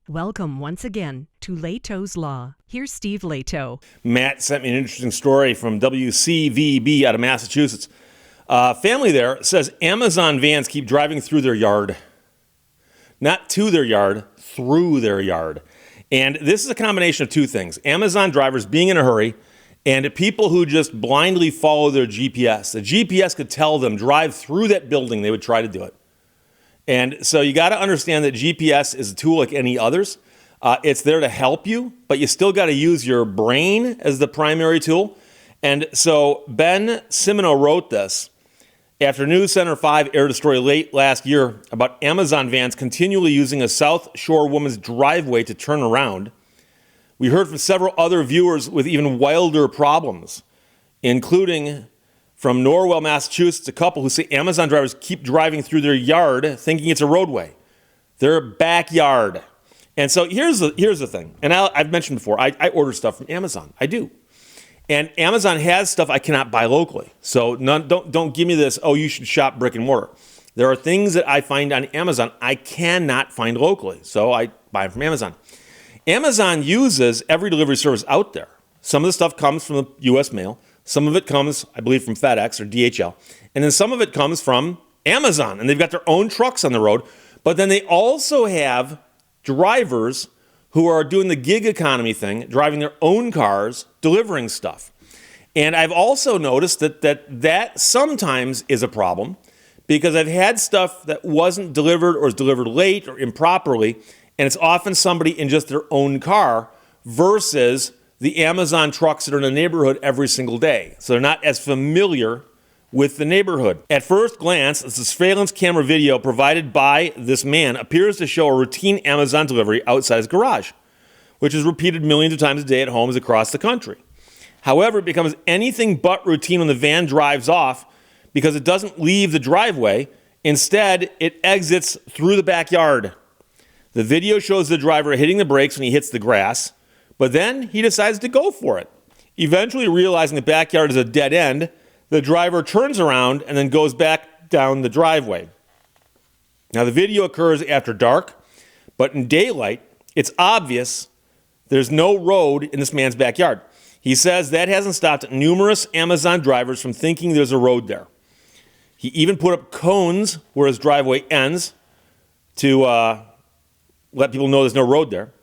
Welcome once again to Lehto's Law. Here's Steve Lehto. Matt sent me an interesting story from WCVB out of Massachusetts. Family there says Amazon vans keep driving through their yard. Not to their yard, through their yard. And this is a combination of two things. Amazon drivers being in a hurry and people who just blindly follow their GPS. The GPS could tell them drive through that building, they would try to do it. And so you got to understand that GPS is a tool like any others. It's there to help you, but you still got to use your brain as the primary tool. And so Ben Simino wrote this after News Center 5 aired a story late last year about Amazon vans continually using a South Shore woman's driveway to turn around. We heard from several other viewers with even wilder problems, including from Norwell, Massachusetts, a couple who say Amazon drivers keep driving through their yard thinking it's a roadway, their backyard. And so here's the thing, and I've mentioned before, I order stuff from Amazon. I do. And Amazon has stuff I cannot buy locally. So don't give me this, oh, you should shop brick and mortar. There are things that I find on Amazon I cannot find locally, so I buy them from Amazon. Amazon uses every delivery service out there. Some of the stuff comes from the U.S. mail. Some of it comes, I believe, from FedEx or DHL. And then some of it comes from Amazon. And they've got their own trucks on the road. But then they also have drivers who are doing the gig economy thing, driving their own cars, delivering stuff. And I've also noticed that sometimes is a problem because I've had stuff that wasn't delivered or is delivered late or improperly. And it's often somebody in just their own car versus the Amazon trucks that are in the neighborhood every single day. So they're not as familiar with the neighborhood. At first glance, the surveillance camera video provided by this man appears to show a routine Amazon delivery outside his garage, which is repeated millions of times a day at homes across the country. However, it becomes anything but routine when the van drives off because it doesn't leave the driveway. Instead, it exits through the backyard. The video shows the driver hitting the brakes when he hits the grass, but then he decides to go for it. Eventually realizing the backyard is a dead end, the driver turns around and then goes back down the driveway. Now the video occurs after dark, but in daylight, it's obvious there's no road in this man's backyard. He says that hasn't stopped numerous Amazon drivers from thinking there's a road there. He even put up cones where his driveway ends to let people know there's no road there,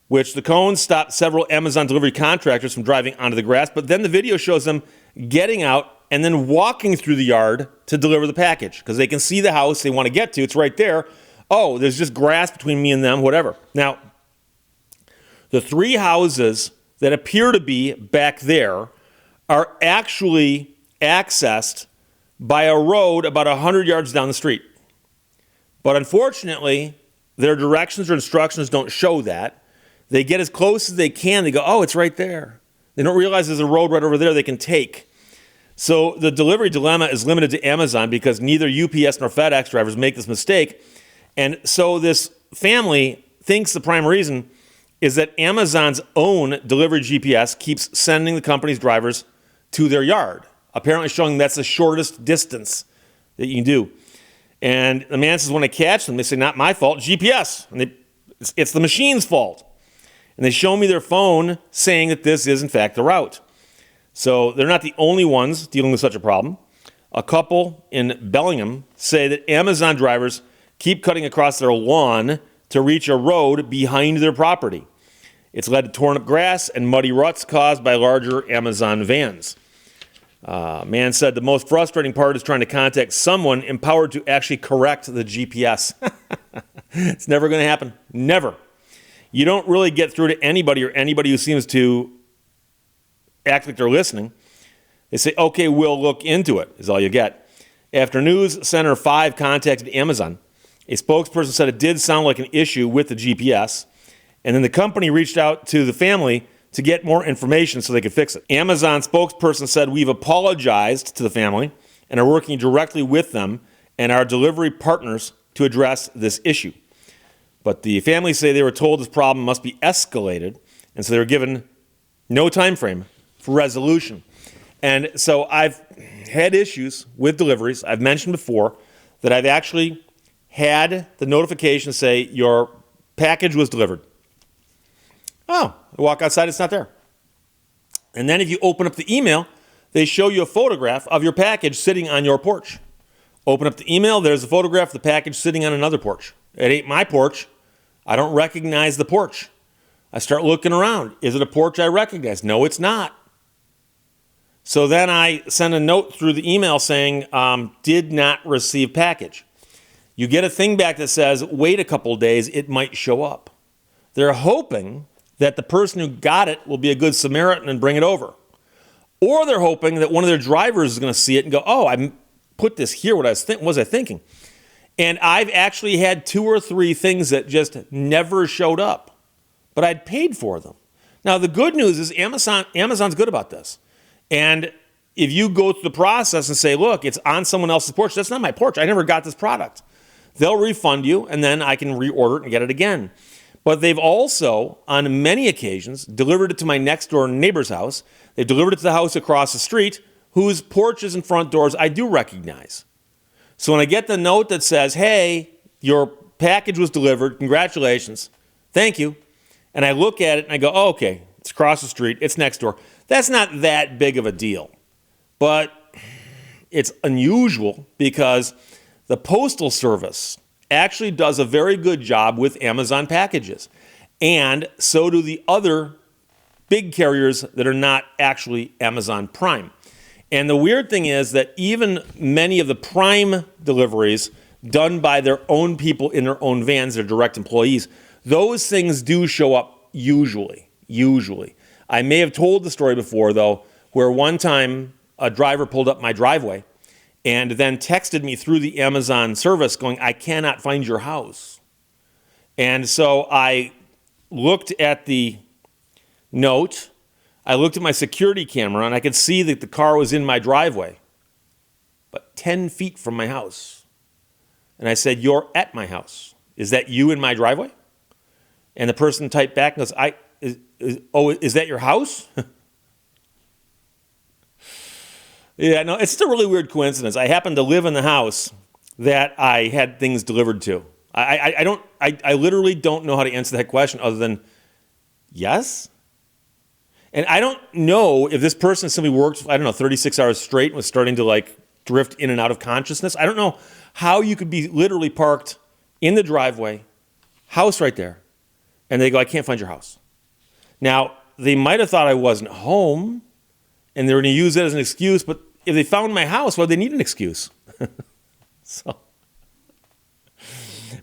which the cones stopped several Amazon delivery contractors from driving onto the grass. But then the video shows them getting out and then walking through the yard to deliver the package because they can see the house they want to get to. It's right there. Oh, there's just grass between me and them, whatever. Now, the three houses that appear to be back there are actually accessed by a road about 100 yards down the street. But unfortunately, their directions or instructions don't show that. They get as close as they can. They go, oh, it's right there. They don't realize there's a road right over there they can take. So the delivery dilemma is limited to Amazon because neither UPS nor FedEx drivers make this mistake. And so this family thinks the prime reason is that Amazon's own delivery GPS keeps sending the company's drivers to their yard, apparently showing that's the shortest distance that you can do. And the man says when I catch them, they say, not my fault, GPS. And it's the machine's fault. And they show me their phone saying that this is, in fact, the route. So they're not the only ones dealing with such a problem. A couple in Bellingham say that Amazon drivers keep cutting across their lawn to reach a road behind their property. It's led to torn up grass and muddy ruts caused by larger Amazon vans. Man said the most frustrating part is trying to contact someone empowered to actually correct the GPS. It's never going to happen. Never. You don't really get through to anybody or anybody who seems to act like they're listening. They say, okay, we'll look into it, is all you get. After News Center 5 contacted Amazon, a spokesperson said it did sound like an issue with the GPS, and then the company reached out to the family to get more information so they could fix it. Amazon spokesperson said, we've apologized to the family and are working directly with them and our delivery partners to address this issue. But the family say they were told this problem must be escalated, and so they were given no time frame for resolution. And so I've had issues with deliveries. I've mentioned before that I've actually had the notification say your package was delivered. Oh, I walk outside, it's not there. And then if you open up the email, they show you a photograph of your package sitting on your porch. Open up the email, there's a photograph of the package sitting on another porch. It ain't my porch. I don't recognize the porch. I start looking around. Is it a porch I recognize? No, it's not. So then I send a note through the email saying, did not receive package. You get a thing back that says, wait a couple of days, it might show up. They're hoping that the person who got it will be a good Samaritan and bring it over. Or they're hoping that one of their drivers is going to see it and go, oh, I put this here, what was I thinking? And I've actually had 2 or 3 things that just never showed up, but I'd paid for them. Now, the good news is Amazon's good about this. And if you go through the process and say, look, it's on someone else's porch, that's not my porch. I never got this product. They'll refund you, and then I can reorder it and get it again. But they've also, on many occasions, delivered it to my next door neighbor's house. They've delivered it to the house across the street, whose porches and front doors I do recognize. So when I get the note that says, hey, your package was delivered, congratulations, thank you, and I look at it and I go, oh, okay, it's across the street, it's next door. That's not that big of a deal. But it's unusual because the Postal Service actually does a very good job with Amazon packages. And so do the other big carriers that are not actually Amazon Prime. And the weird thing is that even many of the Prime deliveries done by their own people in their own vans, their direct employees, those things do show up usually. I may have told the story before, though, where one time a driver pulled up my driveway and then texted me through the Amazon service going, I cannot find your house. And so I looked at the note, I looked at my security camera, and I could see that the car was in my driveway, but 10 feet from my house. And I said, you're at my house. Is that you in my driveway? And the person typed back and goes, is that your house? Yeah, no, it's just a really weird coincidence. I happen to live in the house that I had things delivered to. I literally don't know how to answer that question other than yes. And I don't know if this person simply worked, 36 hours straight and was starting to drift in and out of consciousness. I don't know how you could be literally parked in the driveway, house right there, and they go, I can't find your house. Now, they might have thought I wasn't home, and they were going to use that as an excuse, but if they found my house, well, they need an excuse.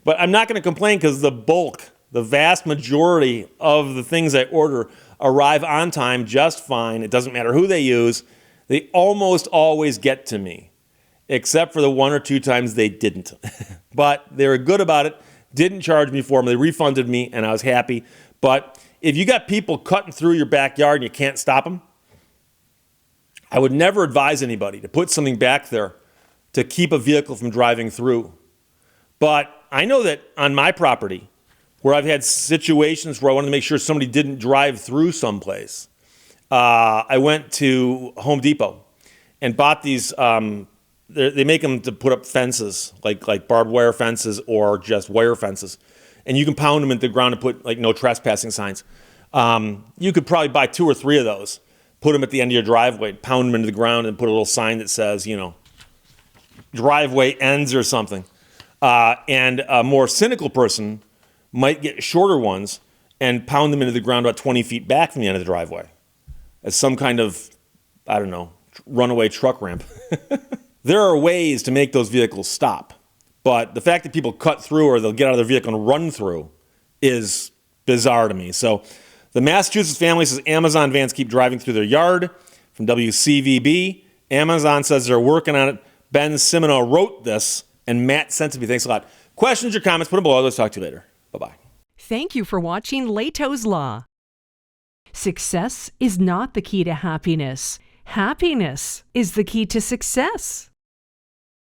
But I'm not going to complain because the vast majority of the things I order arrive on time just fine. It doesn't matter who they use. They almost always get to me, except for the 1 or 2 times they didn't. But they were good about it, didn't charge me for them. They refunded me, and I was happy. But if you got people cutting through your backyard and you can't stop them, I would never advise anybody to put something back there to keep a vehicle from driving through. But I know that on my property, where I've had situations where I wanted to make sure somebody didn't drive through someplace, I went to Home Depot and bought these, they make them to put up fences, like barbed wire fences or just wire fences. And you can pound them into the ground and put no trespassing signs. You could probably buy 2 or 3 of those, put them at the end of your driveway, pound them into the ground and put a little sign that says, driveway ends or something. And a more cynical person might get shorter ones and pound them into the ground about 20 feet back from the end of the driveway as some kind of, runaway truck ramp. There are ways to make those vehicles stop. But the fact that people cut through or they'll get out of their vehicle and run through is bizarre to me. So the Massachusetts family says Amazon vans keep driving through their yard. From WCVB, Amazon says they're working on it. Ben Simino wrote this, and Matt sent it to me. Thanks a lot. Questions or comments, put them below. Let's talk to you later. Bye-bye. Thank you for watching Lehto's Law. Success is not the key to happiness. Happiness is the key to success.